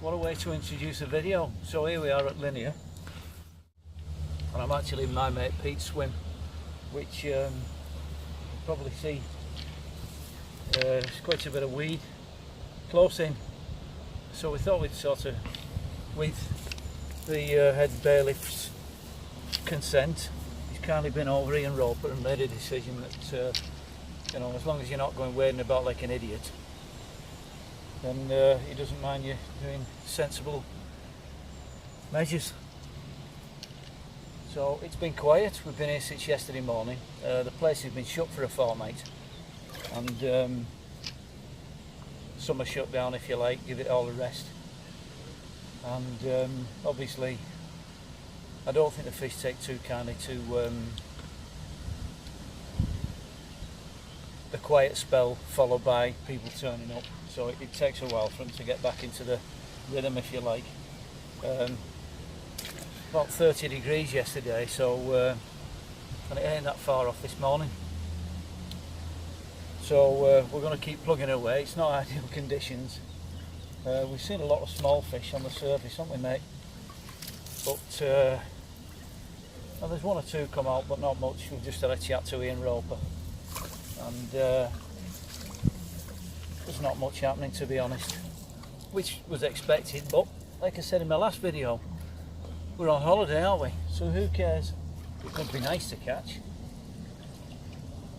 what a way to introduce a video. So here we are at Linear, and I'm actually in my mate Pete's swim, which you'll probably see there's quite a bit of weed close in. So we thought we'd sort of, with the head bailiff's consent, he's kindly been over Ian Roper and made a decision that you know, as long as you're not going wading about like an idiot, then he doesn't mind you doing sensible measures. So it's been quiet. We've been here since yesterday morning. The place has been shut for a fortnight, and summer shut down, if you like, give it all a rest. And obviously I don't think the fish take too kindly to the quiet spell followed by people turning up, so it takes a while for them to get back into the rhythm, if you like. About 30 degrees yesterday, so and it ain't that far off this morning. So we're going to keep plugging away. It's not ideal conditions. We've seen a lot of small fish on the surface, haven't we, mate? But well, there's one or two come out, but not much. We've just had a chat to Ian Roper, and there's not much happening, to be honest, which was expected. But like I said in my last video, we're on holiday, aren't we? So who cares? It would be nice to catch,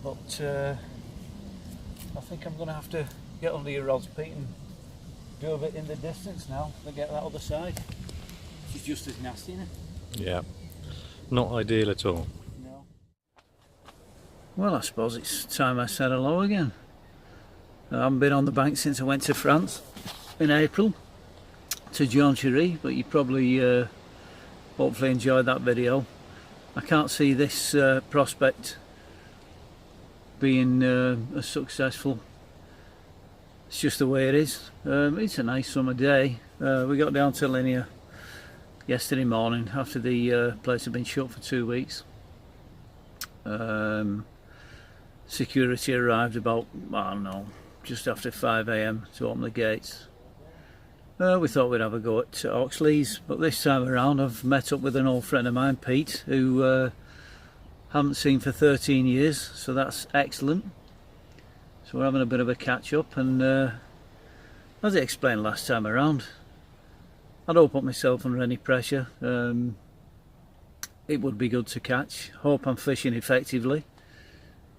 but I think I'm going to have to get under your rods, Pete, and do a bit in the distance now to get that other side, which is just as nasty, isn't it? Yeah, not ideal at all. No. Well, I suppose it's time I said hello again. I haven't been on the bank since I went to France in April to Jonchery, but you probably hopefully enjoyed that video. I can't see this prospect being as successful. It's just the way it is. It's a nice summer day. We got down to Linear yesterday morning after the place had been shut for 2 weeks. Security arrived about, I don't know, just after 5 AM to open the gates. We thought we'd have a go at Oxlease, but this time around I've met up with an old friend of mine, Pete, who haven't seen for 13 years, so that's excellent. So we're having a bit of a catch up, and as I explained last time around, I don't put myself under any pressure. It would be good to catch. Hope I'm fishing effectively,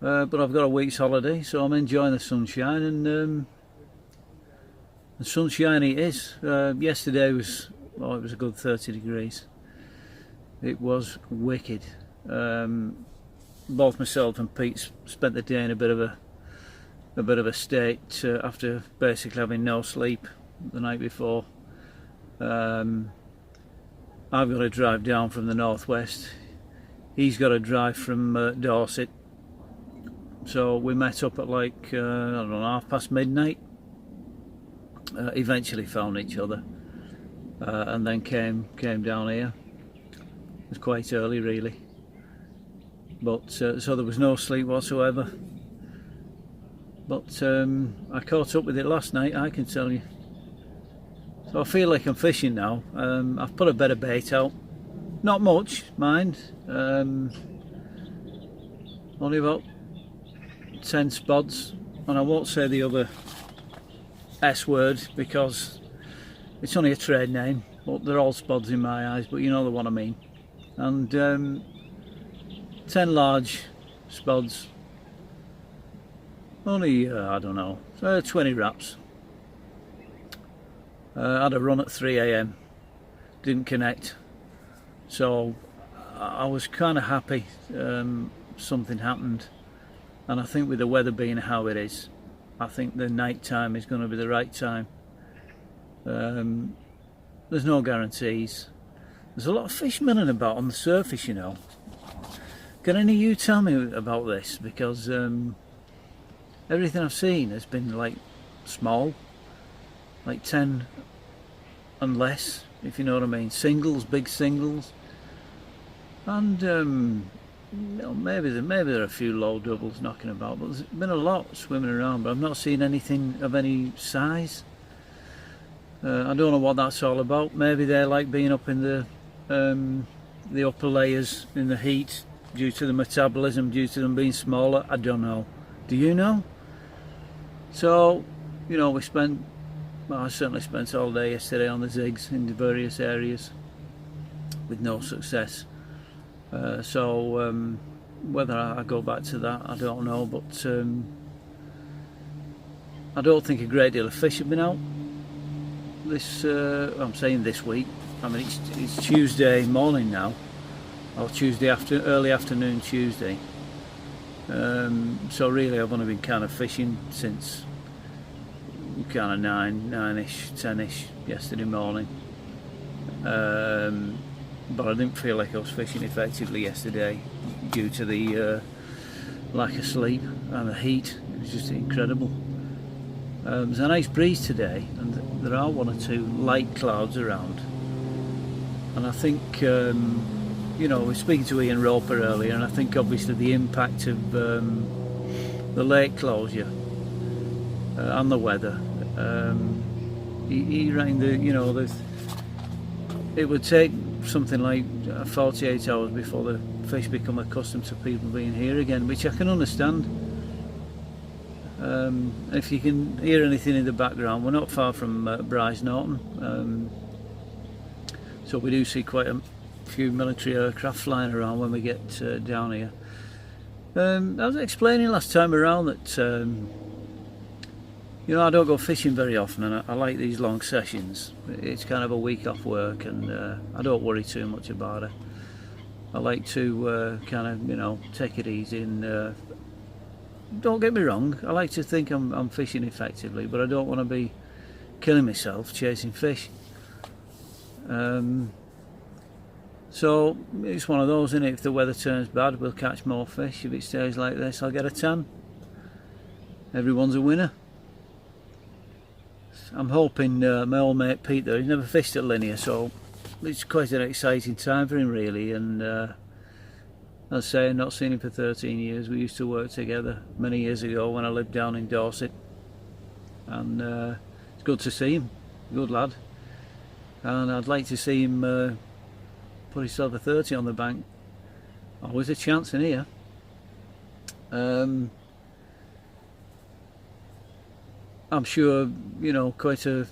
but I've got a week's holiday, so I'm enjoying the sunshine, and the sunshine it is. Yesterday was, oh, it was a good 30 degrees. It was wicked. Both myself and Pete spent the day in a bit of a state after basically having no sleep the night before. I've got to drive down from the northwest. He's got to drive from Dorset. So we met up at like I don't know, midnight midnight. Eventually found each other, and then came down here. It was quite early, really, but so there was no sleep whatsoever. But I caught up with it last night, I can tell you. So I feel like I'm fishing now. I've put a bit of bait out, not much, mind. Only about 10 spods, and I won't say the other S word because it's only a trade name, but they're all spods in my eyes, but you know the one I mean. And 10 large spods, only I don't know, 20 wraps. I had a run at 3 AM, didn't connect, so I was kind of happy something happened. And I think with the weather being how it is, I think the night time is going to be the right time. There's no guarantees. There's a lot of fish milling about on the surface, you know. Can any of you tell me about this? Because everything I've seen has been like small, like 10 and less, if you know what I mean. Singles, big singles, and you know, maybe there are a few low doubles knocking about, but there's been a lot swimming around, but I've not seen anything of any size. I don't know what that's all about. Maybe they like being up in the upper layers in the heat due to the metabolism, due to them being smaller. I don't know. Do you know? So, you know, I certainly spent all day yesterday on the zigs in the various areas with no success. So whether I go back to that, I don't know, but I don't think a great deal of fish have been out this, I'm saying this week. I mean, it's Tuesday morning now, or early afternoon Tuesday. So really I've only been kind of fishing since kind of 9-ish, 10-ish yesterday morning. But I didn't feel like I was fishing effectively yesterday due to the lack of sleep and the heat. It was just incredible. There's a nice breeze today, and there are one or two light clouds around. And I think, you know, we were speaking to Ian Roper earlier, and I think obviously the impact of the lake closure and the weather. He rang it would take something like 48 hours before the fish become accustomed to people being here again, which I can understand. If you can hear anything in the background, we're not far from Bryce Norton, so we do see quite a few military aircraft flying around when we get down here. I was explaining last time around that you know, I don't go fishing very often, and I like these long sessions. It's kind of a week off work, and I don't worry too much about it. I like to kind of, you know, take it easy, and don't get me wrong, I like to think I'm fishing effectively, but I don't want to be killing myself chasing fish. So it's one of those, isn't it? If the weather turns bad, we'll catch more fish. If it stays like this, I'll get a tan. Everyone's a winner. I'm hoping my old mate Pete there, he's never fished at Linear, so it's quite an exciting time for him really, and as I say, I've not seen him for 13 years. We used to work together many years ago when I lived down in Dorset, and it's good to see him, good lad, and I'd like to see him put himself a 30 on the bank. Always a chance in here. I'm sure, you know, quite a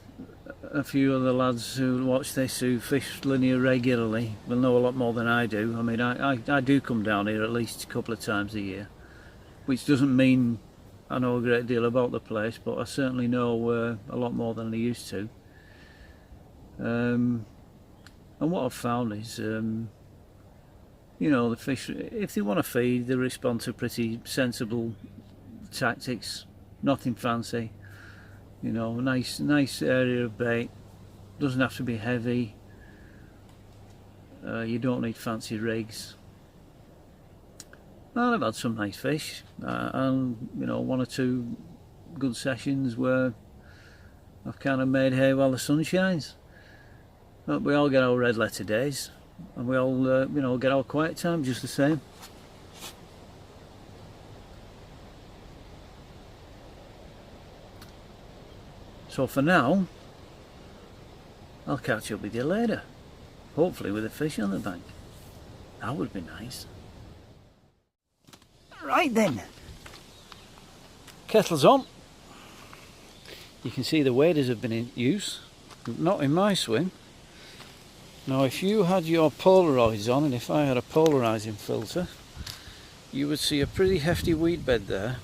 few of the lads who watch this, who fish Linear regularly, will know a lot more than I do. I mean, I do come down here at least a couple of times a year, which doesn't mean I know a great deal about the place, but I certainly know a lot more than I used to. And what I've found is, you know, the fish, if they want to feed, they respond to pretty sensible tactics, nothing fancy. You know, nice area of bait, doesn't have to be heavy, you don't need fancy rigs. And I've had some nice fish, and you know, one or two good sessions where I've kind of made hay while the sun shines. But we all get our red letter days, and we all you know, get our quiet time just the same. So for now, I'll catch up with you later, hopefully with a fish on the bank. That would be nice. Right then, kettle's on. You can see the waders have been in use, not in my swim. Now if you had your Polaroids on, and if I had a polarizing filter, you would see a pretty hefty weed bed there.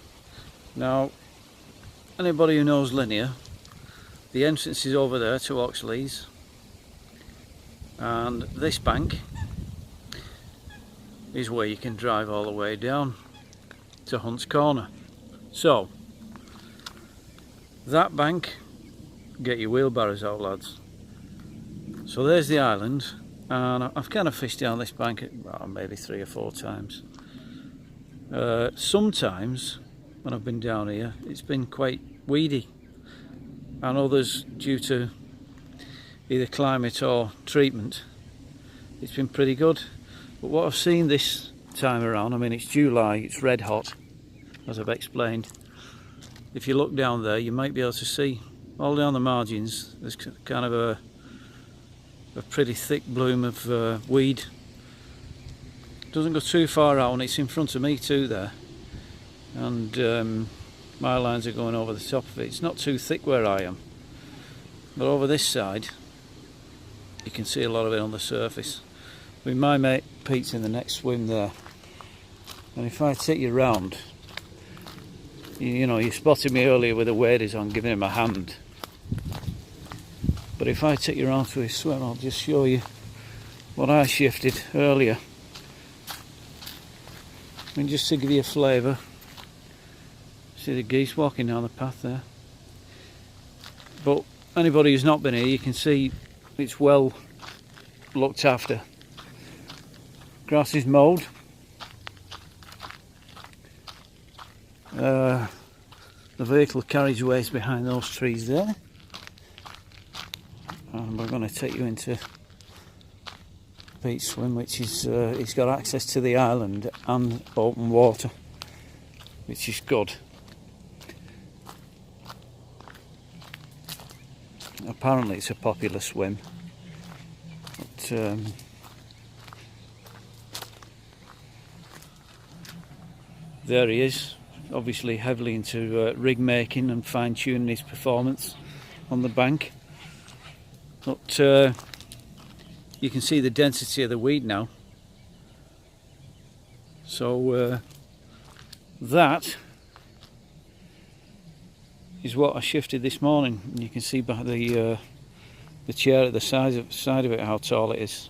Now, anybody who knows Linear, the entrance is over there to Oxlease, and this bank is where you can drive all the way down to Hunt's Corner. So that bank, get your wheelbarrows out, lads. So there's the island, and I've kind of fished down this bank maybe 3 or 4 times. Sometimes when I've been down here it's been quite weedy, and others, due to either climate or treatment, it's been pretty good. But what I've seen this time around, I mean, it's July, it's red hot, as I've explained. If you look down there, you might be able to see all down the margins there's kind of a pretty thick bloom of weed. Doesn't go too far out, and it's in front of me too there, and my lines are going over the top of it. It's not too thick where I am, but over this side you can see a lot of it on the surface. With my mate Pete's in the next swim there, and if I take you round, you know, you spotted me earlier with the waders on giving him a hand, but if I take you round to his swim, I'll just show you what I shifted earlier. And just to give you a flavour, see the geese walking down the path there. But anybody who's not been here, you can see it's well looked after. Grass is mowed. The vehicle carriageway is behind those trees there. And we're going to take you into Pete's swim, which is it's got access to the island and open water, which is good. Apparently it's a popular swim, but there he is, obviously heavily into rig making and fine tuning his performance on the bank. But you can see the density of the weed now. So that is what I shifted this morning. And you can see by the chair at the side of it how tall it is.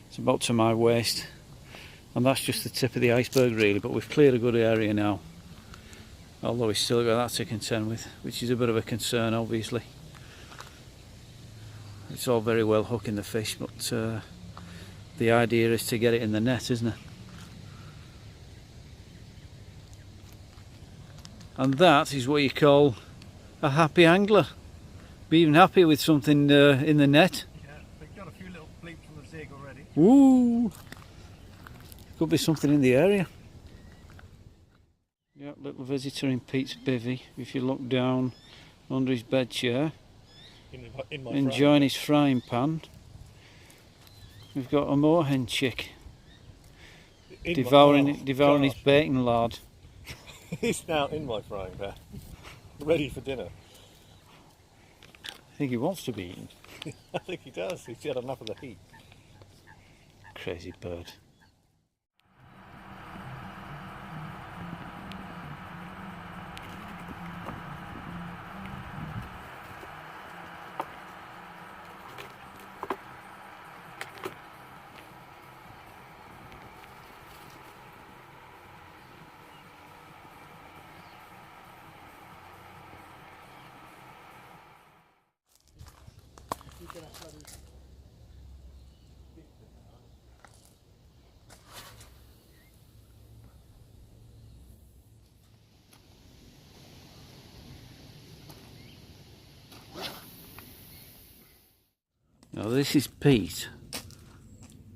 It's about to my waist, and that's just the tip of the iceberg really. But we've cleared a good area now, although we've still got that to contend with, which is a bit of a concern obviously. It's all very well hooking the fish, but the idea is to get it in the net, isn't it? And that is what you call a happy angler. Be even happy with something in the net. Yeah, we've got a few little bleeps from the zig already. Woo! Could be something in the area. Yeah, little visitor in Pete's bivvy. If you look down under his bed chair, In my enjoying his frying pan, we've got a moorhen chick devouring his bacon lard. He's now in my frying pan, ready for dinner. I think he wants to be eaten. I think he does. He's had enough of the heat. Crazy bird. Now this is Pete,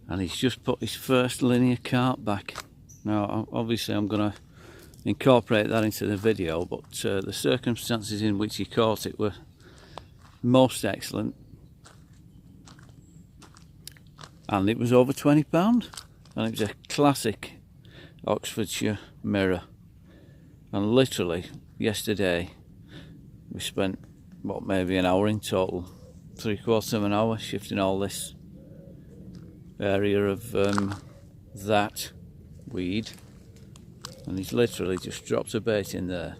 and he's just put his first linear carp back. Now obviously I'm going to incorporate that into the video, but the circumstances in which he caught it were most excellent, and it was over £20, and it was a classic Oxfordshire mirror. And literally yesterday we spent what, maybe an hour in total, 3/4 of an hour shifting all this area of that weed, and he's literally just dropped a bait in there.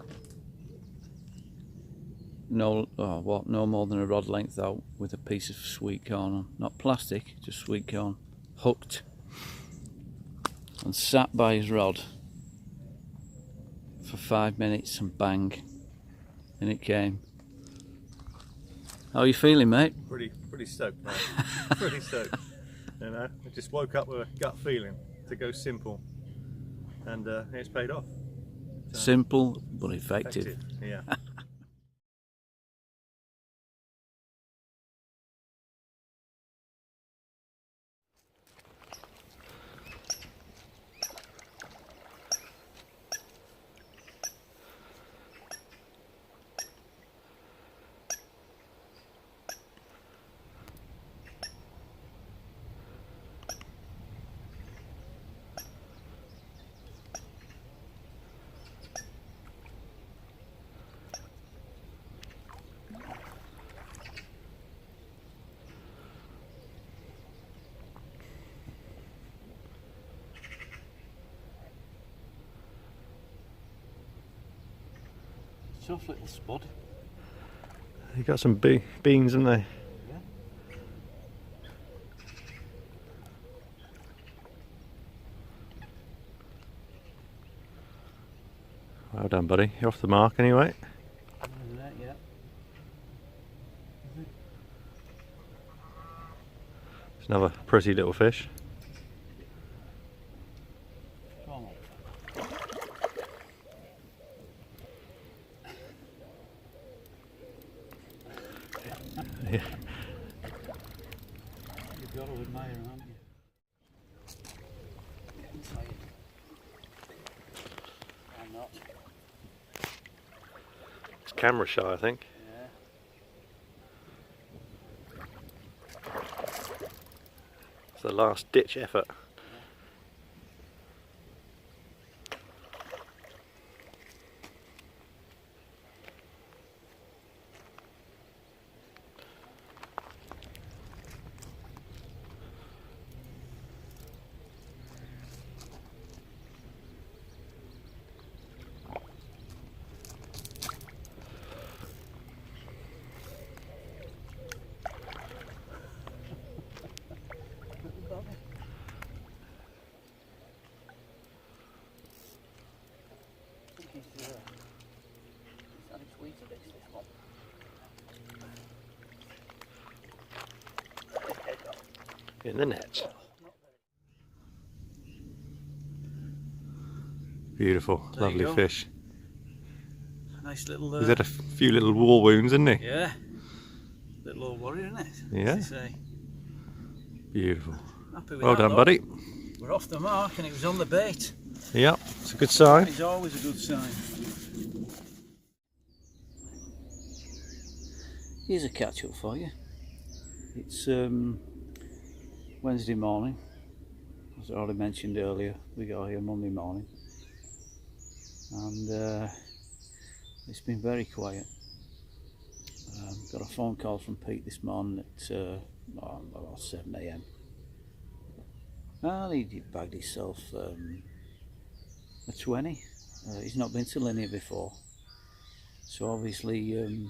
No more than a rod length out, with a piece of sweet corn on, not plastic, just sweet corn, hooked, and sat by his rod for 5 minutes, and bang, in it came. How are you feeling, mate? Pretty stoked, mate. Pretty stoked. You know, I just woke up with a gut feeling to go simple, and it's paid off. So, simple but effective. Yeah. Tough little spud. You got some beans, haven't they? Yeah. Well done, buddy. You're off the mark anyway. Yeah. It's another pretty little fish. Come on. Yeah. You've got to admire him, haven't you? Getting tired. I'm not. It's camera shy, I think. Yeah. It's the last ditch effort. In the net. Beautiful, There lovely you go. fish. Nice little. He's had a few little war wounds, hasn't he? Yeah. Little old warrior, isn't it? Yeah. As they say. Beautiful. Happy with Well that, done, though. buddy. We're off the mark and it was on the bait. Yep, it's a good sign. It's always a good sign. Here's a catch up for you. It's Wednesday morning. As I already mentioned earlier, we got here Monday morning. And it's been very quiet. Got a phone call from Pete this morning at about 7 AM. And he bagged himself a 20. He's not been to Linear before, so obviously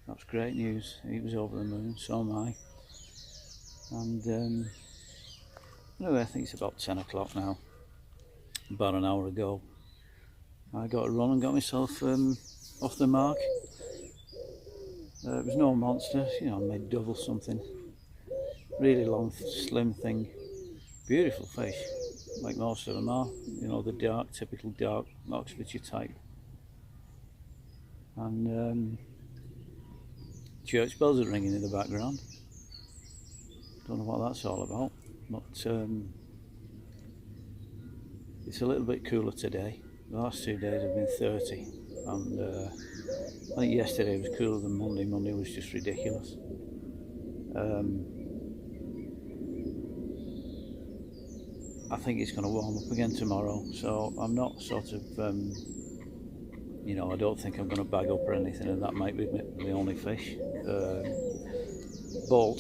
that's great news. He was over the moon, so am I. And anyway, I think it's about 10 o'clock now. About an hour ago, I got a run and got myself off the mark. It was no monster, you know, made double something. Really long, slim thing. Beautiful fish, like most of them are. You know, the dark, typical dark Oxfordshire type. And church bells are ringing in the background. Don't know what that's all about, but it's a little bit cooler today. The last 2 days have been 30, and I think yesterday was cooler than Monday. Monday was just ridiculous. I think it's going to warm up again tomorrow, so I'm not sort of, you know, I don't think I'm going to bag up or anything, and that might be the only fish. But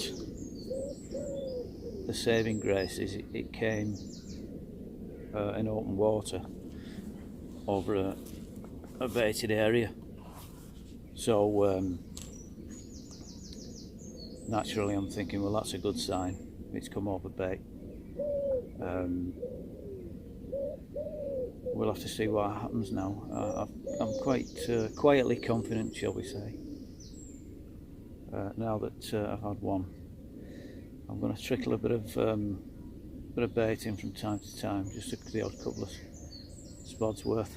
the saving grace is it came in open water over a baited area, so naturally I'm thinking, well, that's a good sign, it's come over bait. We'll have to see what happens now. I'm quite quietly confident, shall we say, now that I've had one. I'm going to trickle a bit of bait in from time to time, just the odd couple of spods worth,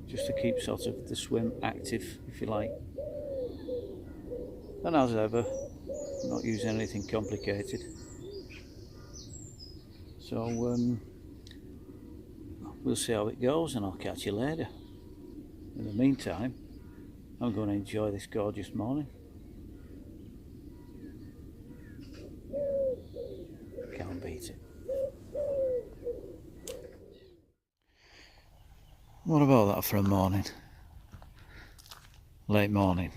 just to keep sort of the swim active, if you like. And as ever, not using anything complicated. So we'll see how it goes, and I'll catch you later. In the meantime, I'm going to enjoy this gorgeous morning. Can't beat it. What about that for a morning? Late morning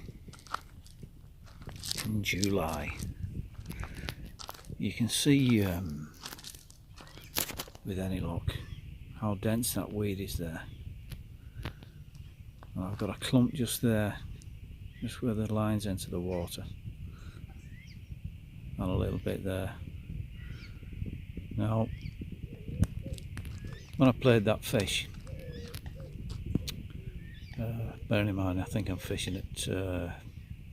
in July. You can see with any luck how dense that weed is there. I've got a clump just there, just where the lines enter the water, and a little bit there. Now, when I played that fish, bearing in mind I think I'm fishing at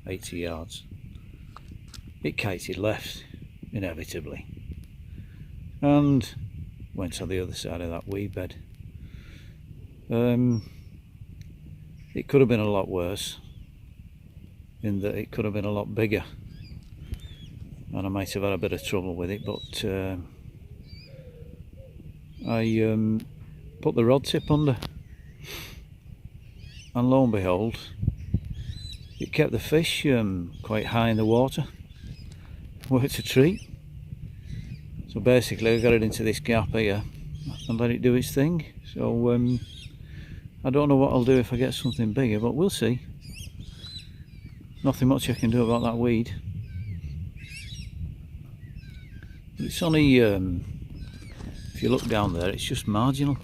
80 yards, it kited left inevitably and went to the other side of that weed bed. It could have been a lot worse, in that it could have been a lot bigger and I might have had a bit of trouble with it, but I put the rod tip under, and lo and behold, it kept the fish quite high in the water. Worked a treat. So basically I got it into this gap here and let it do its thing. So I don't know what I'll do if I get something bigger, but we'll see. Nothing much I can do about that weed. But it's only, if you look down there, it's just marginal.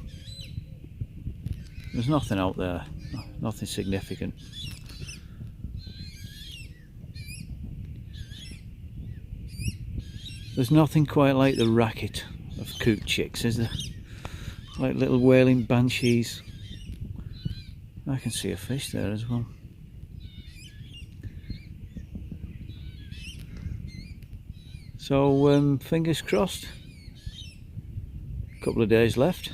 There's nothing out there, nothing significant. There's nothing quite like the racket of coot chicks, is there? Like little wailing banshees. I can see a fish there as well. So fingers crossed. A couple of days left.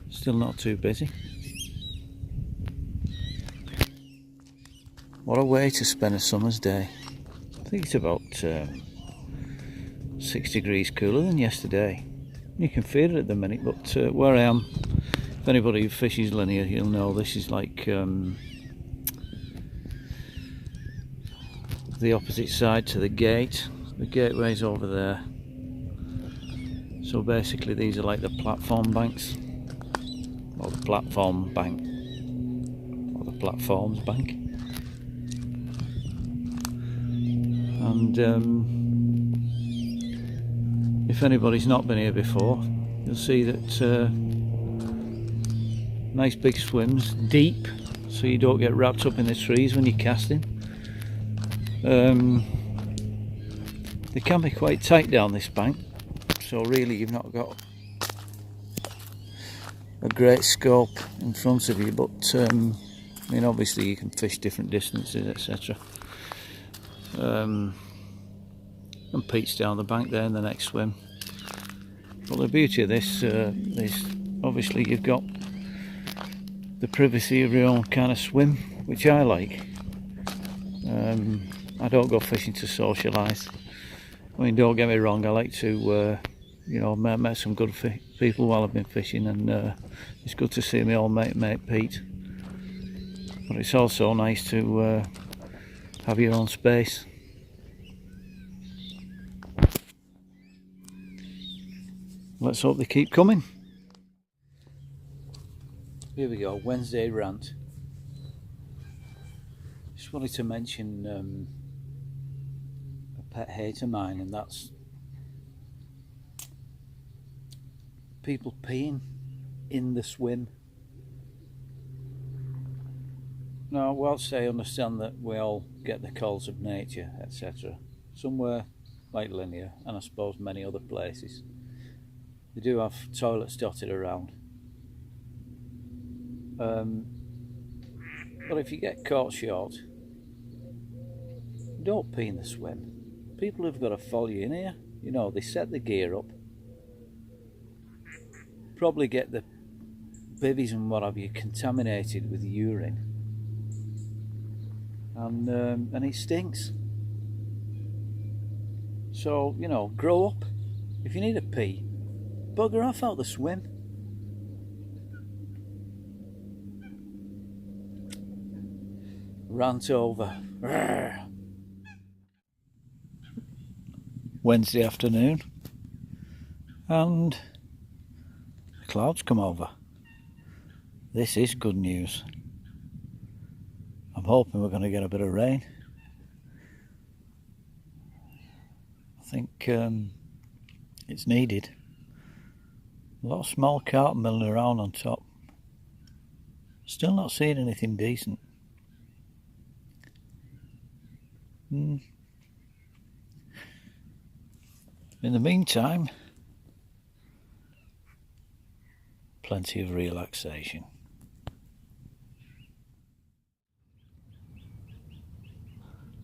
Still not too busy. What a way to spend a summer's day. I think it's about 6 degrees cooler than yesterday. You can feel it at the minute, but where I am, if anybody who fishes linear, you'll know this is like the opposite side to the gate. The gateway's over there. So basically these are like the platform banks, or the platform bank, or the platforms bank. And if anybody's not been here before, you'll see that nice big swims, deep, so you don't get wrapped up in the trees when you're casting. They can be quite tight down this bank, so really you've not got a great scope in front of you, but I mean, obviously you can fish different distances, etc. And Pete's down the bank there in the next swim. But the beauty of this is obviously you've got the privacy of your own kind of swim, which I like. I don't go fishing to socialise. I mean, don't get me wrong, I like to you know, met some good people while I've been fishing, and it's good to see my old mate Pete. But it's also nice to have your own space. Let's hope they keep coming. Here we go, Wednesday rant. Just wanted to mention a pet hate of mine, and that's people peeing in the swim. Now, whilst I understand that we all get the calls of nature, etc., somewhere like linear, and I suppose many other places, they do have toilets dotted around. But if you get caught short, don't pee in the swim. People have got to follow you in here. You know, they set the gear up, probably get the bivvies and what have you contaminated with urine, and it stinks. So, you know, grow up. If you need a pee, bugger off out the swim. Rant over. Wednesday afternoon, and the clouds come over. This is good news. I'm hoping we're going to get a bit of rain. I think it's needed. A lot of small carp milling around on top. Still not seeing anything decent. In the meantime, plenty of relaxation.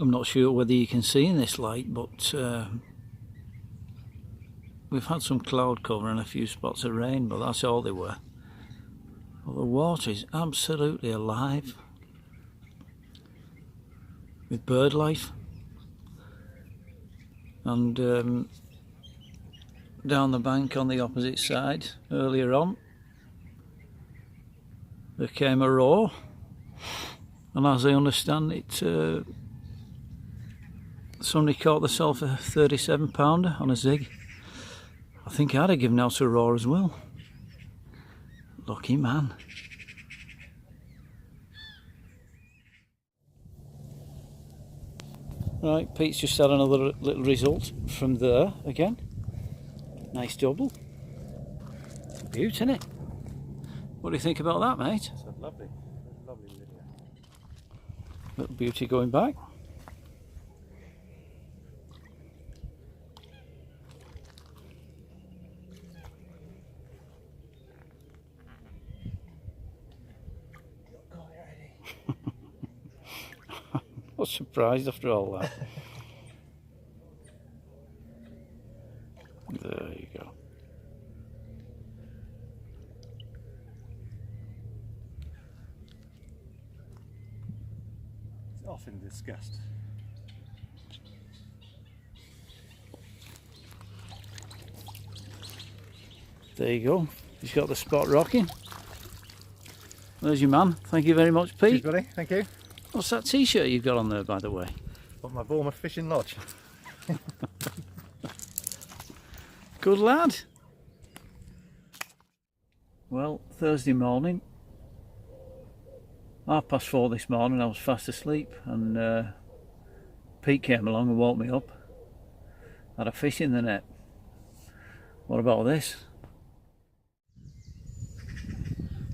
I'm not sure whether you can see in this light, but we've had some cloud cover and a few spots of rain, but that's all they were. Well, the water is absolutely alive with bird life, and down the bank on the opposite side earlier on there came a roar, and as I understand it, somebody caught themselves a 37 pounder on a zig. I think I'd have given out a roar as well. Lucky man. Right, Pete's just had another little result from there again. Nice double. Beaut, isn't it? What do you think about that, mate? It's a lovely linear. Little beauty going back. Not surprised after all that. There you go. It's often discussed. There you go. He's got the spot rocking. There's your man. Thank you very much, Pete. Cheers, buddy. Thank you. What's that t-shirt you've got on there, by the way? Got my Bournemouth fishing lodge. Good lad. Well, Thursday morning, 4:30 this morning, I was fast asleep, and Pete came along and woke me up. Had a fish in the net. What about this?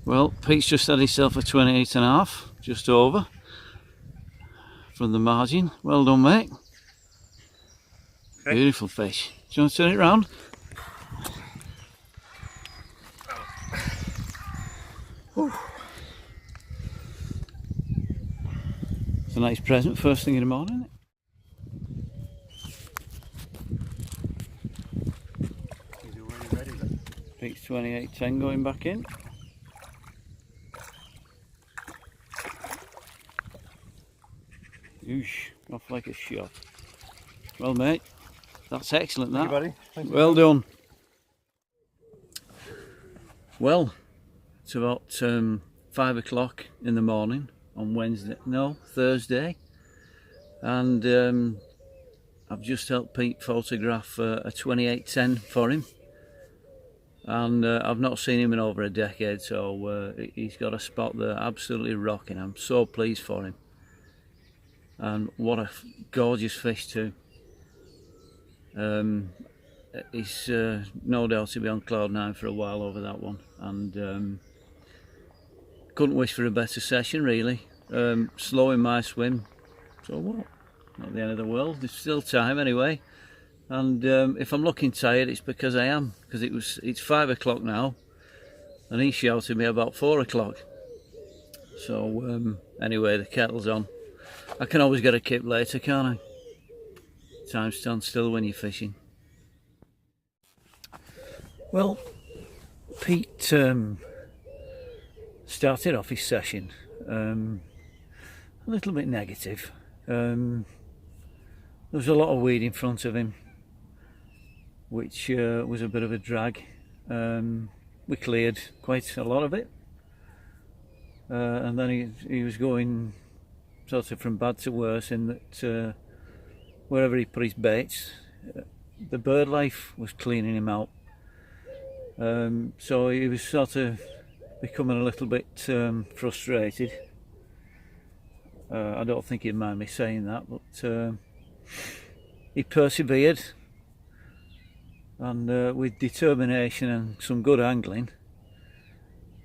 Well, Pete's just had himself a 28.5, just over from the margin. Well done, mate. Okay. Beautiful fish. Do you want to turn it round? It's a nice present first thing in the morning, isn't it? He's already ready then. Pete's 28.10 going back in. Oosh, off like a shot. Well, mate, that's excellent, that. Thank you, buddy. Thank you. Well done. Well, it's about 5 o'clock in the morning on Thursday, and I've just helped Pete photograph a 28.10 for him, and I've not seen him in over a decade, so he's got a spot there absolutely rocking. I'm so pleased for him. And what a gorgeous fish too. He's no doubt to be on cloud 9 for a while over that one, and couldn't wish for a better session really. Slow in my swim, so what? Not the end of the world. There's still time anyway, and if I'm looking tired, it's because I am, because it's 5 o'clock now, and he shouted me about 4 o'clock. So anyway, the kettle's on. I can always get a kip later, can't I? Time stands still when you're fishing. Well, Pete started off his session a little bit negative. There was a lot of weed in front of him, which was a bit of a drag. We cleared quite a lot of it, and then he was going sort of from bad to worse in that wherever he put his baits, the bird life was cleaning him out. So he was sort of becoming a little bit frustrated. I don't think he'd mind me saying that, but he persevered, and with determination and some good angling,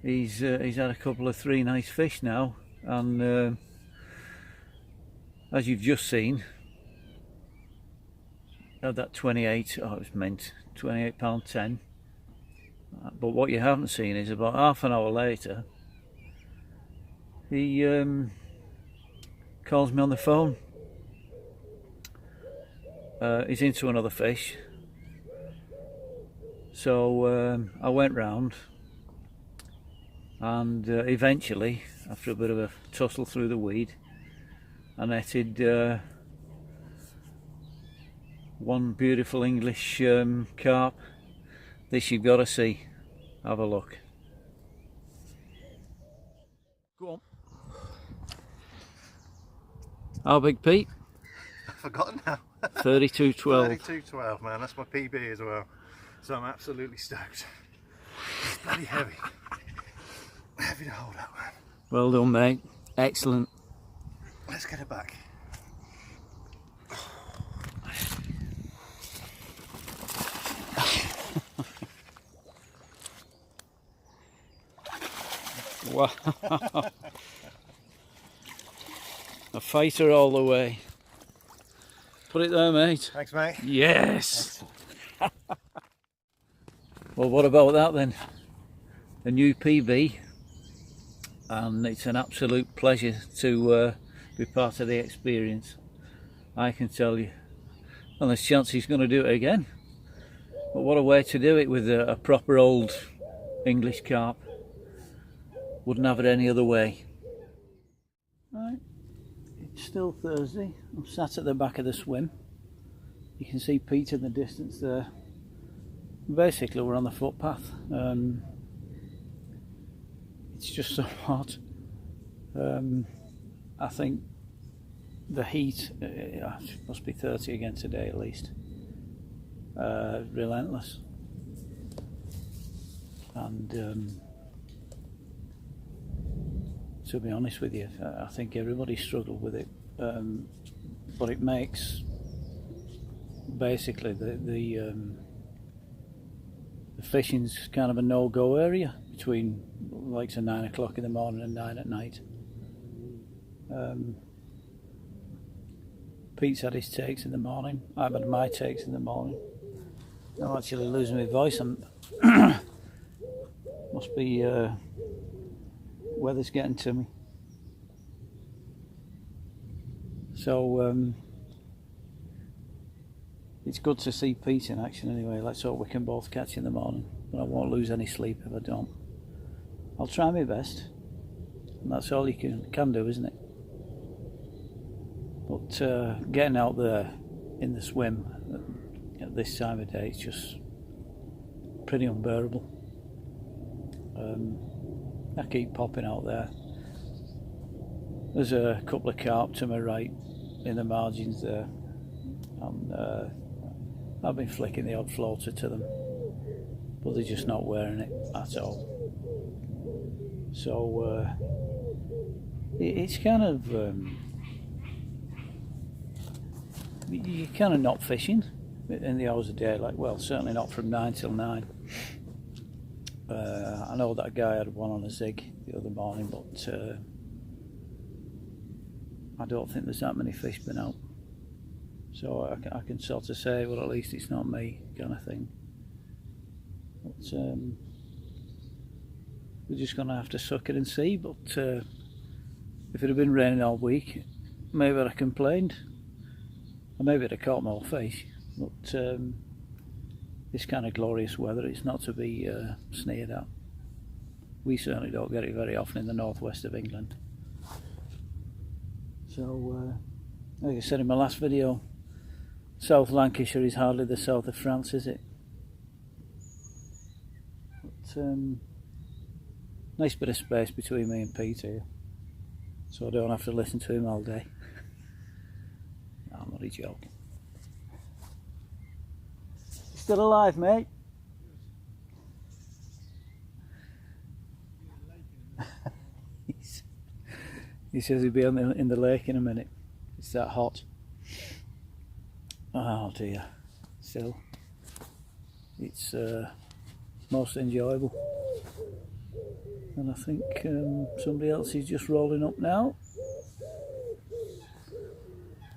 he's had a couple of 3 nice fish now, and as you've just seen, had that 28, oh it was mint, £28.10. But what you haven't seen is about half an hour later, he calls me on the phone. He's into another fish, so I went round, and eventually, after a bit of a tussle through the weed, I netted one beautiful English carp. This you've got to see. Have a look. Go on. How big, Pete? I've forgotten now. 32.12. 32.12, man. That's my PB as well. So I'm absolutely stoked. It's bloody heavy. Heavy to hold up, man. Well done, mate. Excellent. Let's get it back. Wow. A fighter all the way. Put it there, mate. Thanks, mate. Yes. Well, what about that then? A new PB, and it's an absolute pleasure to be part of the experience, I can tell you. And there's a chance he's going to do it again. But what a way to do it, with a proper old English carp. Wouldn't have it any other way. Right, it's still Thursday. I'm sat at the back of the swim. You can see Pete in the distance there. Basically, we're on the footpath. It's just so hot. I think the heat, must be 30 again today at least. Relentless. And to be honest with you, I think everybody struggled with it, but it makes basically the fishing's kind of a no-go area between like 9 o'clock in the morning and 9 at night. Pete's had his takes in the morning. I've had my takes in the morning. I'm actually losing my voice. Must be weather's getting to me. So it's good to see Pete in action anyway. Let's hope we can both catch in the morning, but I won't lose any sleep if I don't. I'll try my best, and that's all you can do, isn't it? But getting out there in the swim at this time of day, it's just pretty unbearable. I keep popping out there. There's a couple of carp to my right in the margins there, and I've been flicking the odd floater to them, but they're just not wearing it at all. So it's kind of you're kind of not fishing in the hours of daylight. Well, certainly not from 9 till 9. I know that guy had one on a zig the other morning, but I don't think there's that many fish been out. So I can sort of say, well, at least it's not me, kind of thing. But we're just going to have to suck it and see. But if it had been raining all week, maybe I'd have complained. Or maybe I'd have caught more fish. But this kind of glorious weather, it's not to be sneered at. We certainly don't get it very often in the northwest of England. So, like I said in my last video, South Lancashire is hardly the south of France, is it? But nice bit of space between me and Pete here, so I don't have to listen to him all day. No, I'm only joking. Still alive, mate? He says he'll be in the lake in a minute. It's that hot. Oh dear. Still. it's most enjoyable. And I think somebody else is just rolling up now.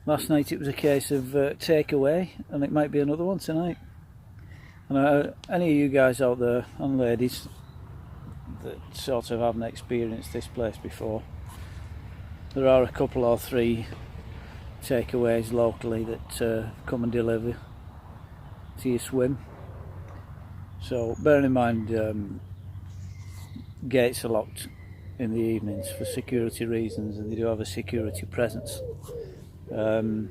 Last night it was a case of takeaway, and it might be another one tonight. And any of you guys out there, and ladies, that sort of haven't experienced this place before, there are a couple or three takeaways locally that come and deliver to your swim. So bearing in mind gates are locked in the evenings for security reasons, and they do have a security presence, so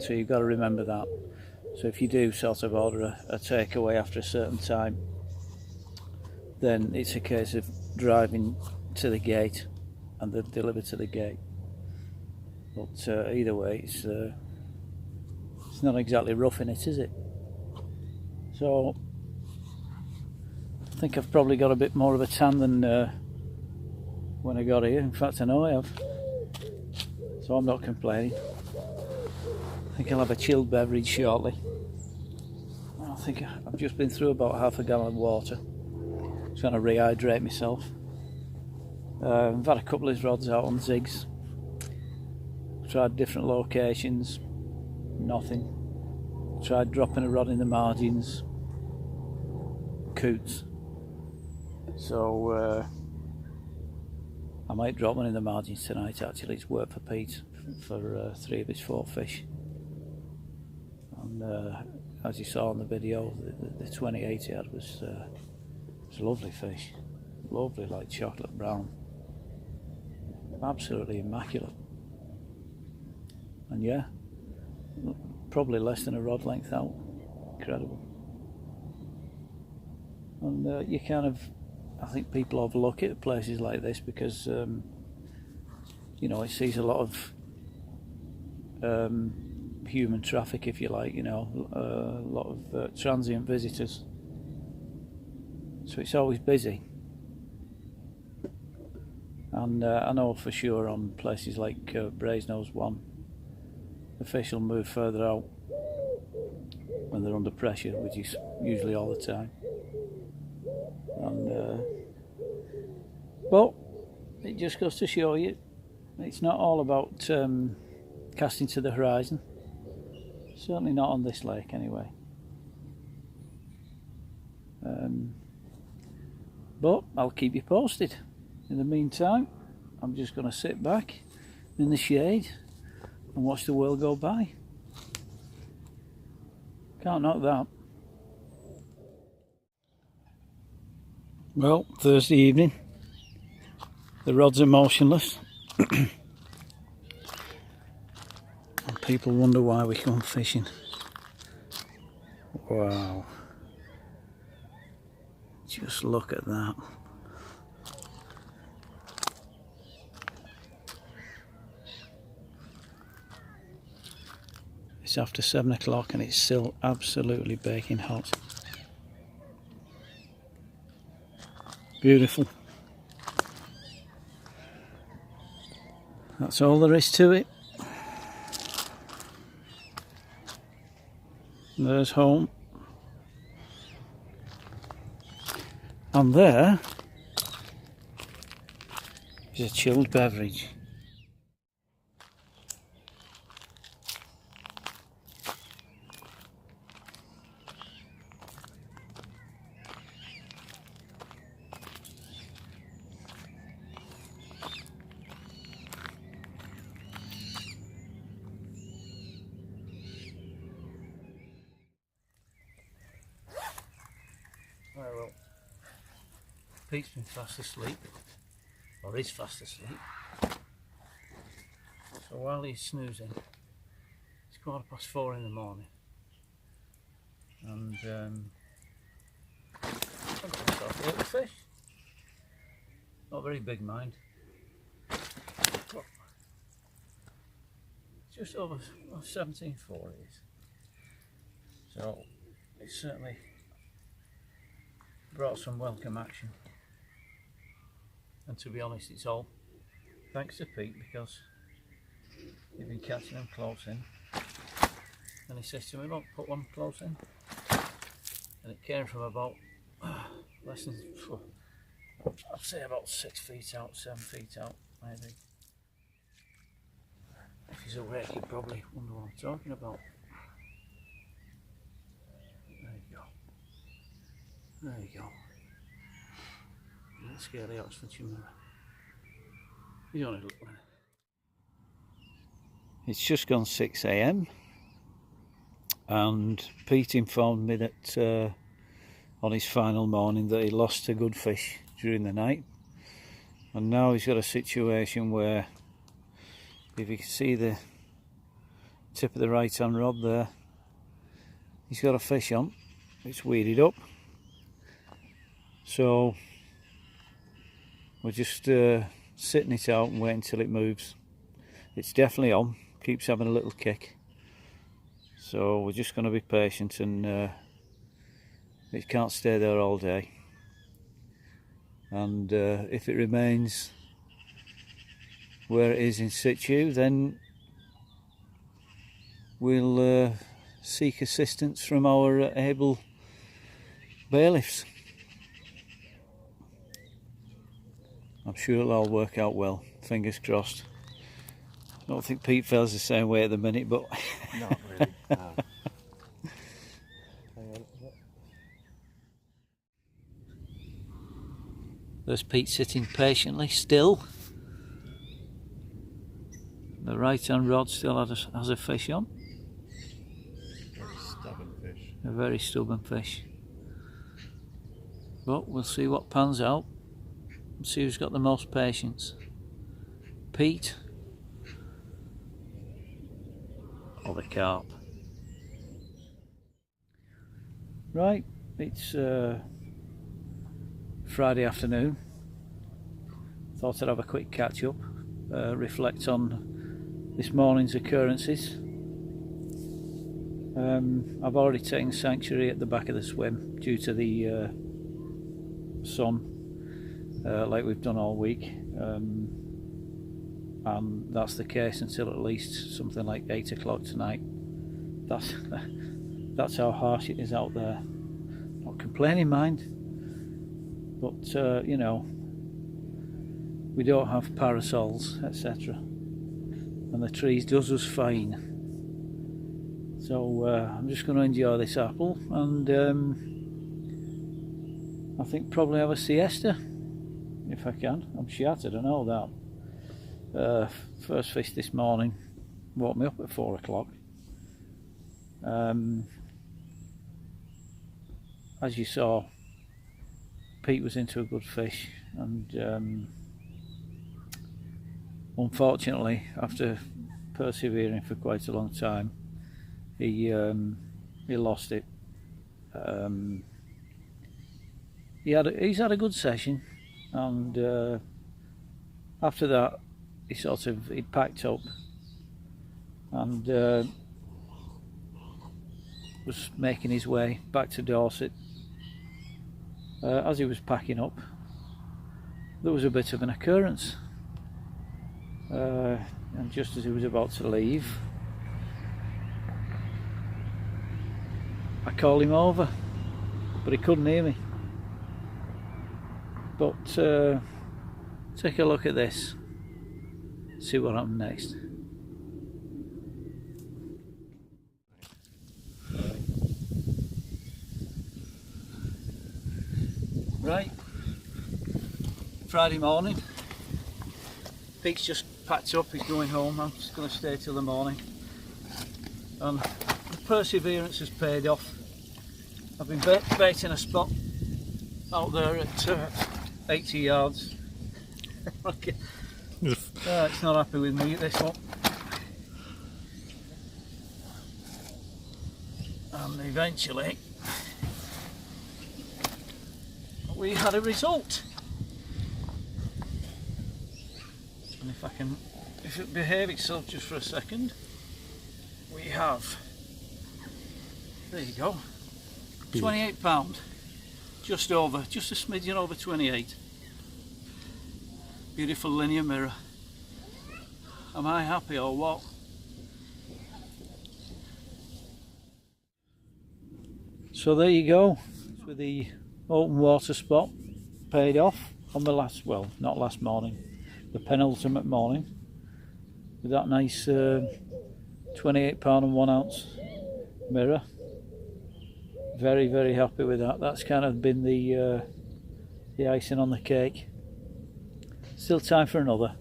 you've got to remember that. So if you do sort of order a takeaway after a certain time, then it's a case of driving to the gate and they'll deliver to the gate. But either way, it's not exactly roughing it, is it? So I think I've probably got a bit more of a tan than when I got here. In fact, I know I have. So I'm not complaining. I think I'll have a chilled beverage shortly. I think I've just been through about half a gallon of water, trying to rehydrate myself. I've had a couple of rods out on zigs. Tried different locations, nothing. Tried dropping a rod in the margins, coots. So I might drop one in the margins tonight. Actually, it's worked for Pete for 3 of his 4 fish. And as you saw in the video, the 28 he had was a lovely fish, lovely, like chocolate brown, absolutely immaculate. And yeah, probably less than a rod length out. Incredible. And you kind of, I think people overlook it at places like this because you know, it sees a lot of human traffic, if you like, you know, a lot of transient visitors, so it's always busy. And I know for sure on places like Brasenose 1, the fish will move further out when they're under pressure, which is usually all the time. And well, it just goes to show you, it's not all about casting to the horizon. Certainly not on this lake, anyway. But I'll keep you posted. In the meantime, I'm just going to sit back in the shade and watch the world go by. Can't knock that. Well, Thursday evening. The rods are motionless. And people wonder why we come fishing. Wow. Just look at that. It's after 7 o'clock and it's still absolutely baking hot. Beautiful. That's all there is to it. There's home. And there is a chilled beverage. Well, Pete's been fast asleep, or is fast asleep. So while he's snoozing, it's 4:15 in the morning, and I've got myself a little fish. Not very big, mind. But just over 17.4 it is. So it's certainly brought some welcome action, and to be honest, it's all thanks to Pete, because he's been catching them close in, and he says to me, look, put one close in, and it came from about less than, I'd say about 6 feet out, 7 feet out, maybe. If he's awake, he'd probably wonder what I'm talking about. There you go. There you go. Let's scare the Oxfordshire mirror. You don't need to look at it. It's just gone 6 AM and Pete informed me that on his final morning that he lost a good fish during the night, and now he's got a situation where, if you can see the tip of the right hand rod there, he's got a fish on. It's weeded up, so we're just sitting it out and waiting until it moves. It's definitely on, keeps having a little kick, so we're just going to be patient, and it can't stay there all day, and if it remains where it is in situ, then we'll seek assistance from our able bailiffs. I'm sure it'll all work out well, fingers crossed. I don't think Pete feels the same way at the minute, but Not really. No. there's Pete sitting patiently still. The right hand rod still has a fish on. Very stubborn fish. A very stubborn fish. But we'll see what pans out and see who's got the most patience. Pete or the carp. Right, it's Friday afternoon. Thought I'd have a quick catch up, reflect on this morning's occurrences. I've already taken sanctuary at the back of the swim due to the sun, like we've done all week, and that's the case until at least something like 8 o'clock tonight. That's how harsh it is out there. Not complaining, mind, but you know, we don't have parasols, etc., and the trees does us fine. So I'm just going to enjoy this apple, and I think probably have a siesta if I can. I'm shattered, I know that. First fish this morning woke me up at 4 o'clock. As you saw, Pete was into a good fish, and unfortunately, after persevering for quite a long time, he lost it. He's had a good session, and after that he packed up and was making his way back to Dorset. As he was packing up, there was a bit of an occurrence, and just as he was about to leave, I called him over, but he couldn't hear me. But take a look at this, see what happened next. Right, Friday morning, Pete's just packed up, he's going home. I'm just going to stay till the morning, and the perseverance has paid off. I've been baiting a spot out there at 80 yards. Okay. It's not happy with me, this one. And eventually we had a result. And if it behave itself just for a second, we have, there you go, 28 pound, just a smidgen over 28. Beautiful linear mirror. Am I happy or what? So there you go. with the open water spot paid off on the last, well, not last morning, the penultimate morning, with that nice £28 and 1 ounce mirror. Very, very happy with that. That's kind of been the icing on the cake. Still time for another,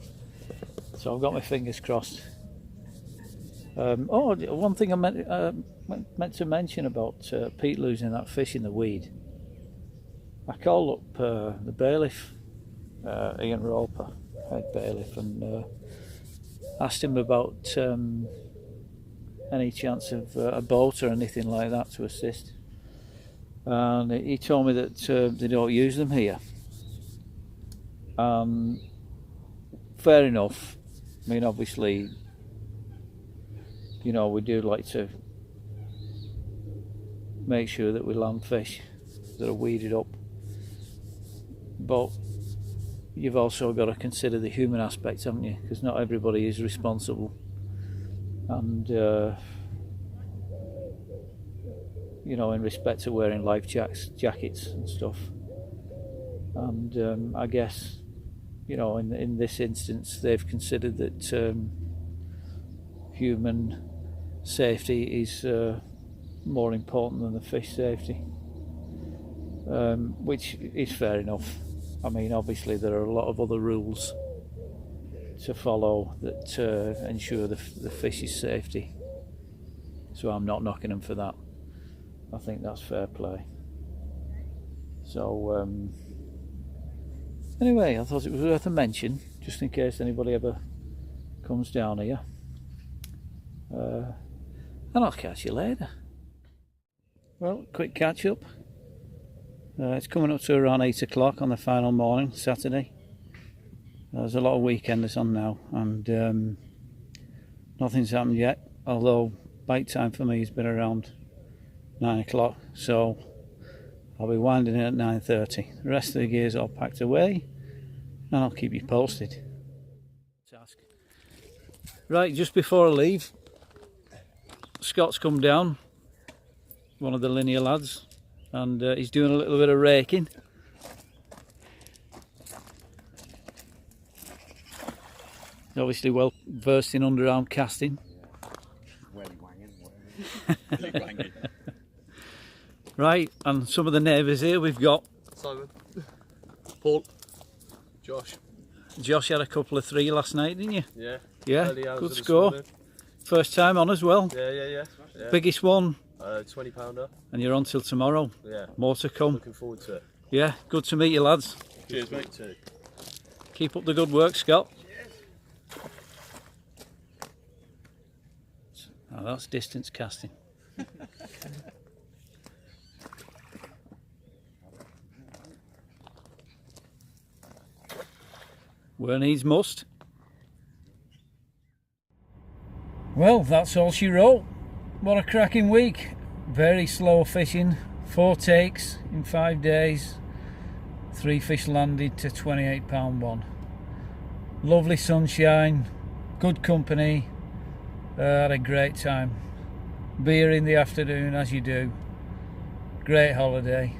so I've got my fingers crossed. Oh, one thing I meant to mention about Pete losing that fish in the weed. I called up the bailiff, Ian Roper, head bailiff, and asked him about any chance of a boat or anything like that to assist. And he told me that they don't use them here. Fair enough. I mean, obviously, you know, we do like to make sure that we land fish that are weeded up, but you've also got to consider the human aspect, haven't you? Because not everybody is responsible, and you know, in respect to wearing life jackets and stuff. And I guess, you know, in this instance, they've considered that human safety is more important than the fish safety, which is fair enough. I mean, obviously there are a lot of other rules to follow that ensure the fish's safety, so I'm not knocking them for that. I think that's fair play. So anyway, I thought it was worth a mention, just in case anybody ever comes down here. And I'll catch you later. Well, quick catch up. It's coming up to around 8 o'clock on the final morning, Saturday. There's a lot of weekenders on now, and nothing's happened yet, although bite time for me has been around 9 o'clock, so I'll be winding in at 9:30. The rest of the gear's all packed away, and I'll keep you posted. Right, just before I leave, Scott's come down, one of the linear lads, and he's doing a little bit of raking. He's obviously well versed in underarm casting. Right, and some of the neighbours here we've got Simon, Paul, Josh. Josh had a couple of 3 last night, didn't you? Yeah. Yeah, good score. First time on as well. Yeah. Biggest one. 20 pounder. And you're on till tomorrow. Yeah. More to come. Looking forward to it. Yeah, good to meet you lads. Cheers, mate. Too. Keep up the good work, Scott. Oh, that's distance casting. Where needs must. Well, that's all she wrote. What a cracking week. Very slow fishing. 4 takes in 5 days. 3 fish landed to £28 1. Lovely sunshine. Good company. Had a great time. Beer in the afternoon, as you do. Great holiday.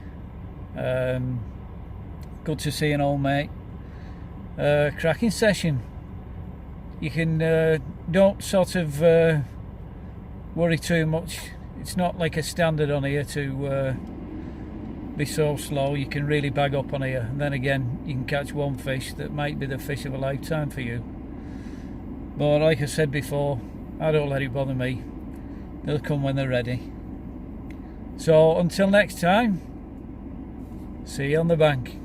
Good to see an old mate. Cracking session. You can don't sort of worry too much. It's not like a standard on here to be so slow. You can really bag up on here, and then again you can catch one fish that might be the fish of a lifetime for you. But like I said before, I don't let it bother me. They'll come when they're ready. So until next time, see you on the bank.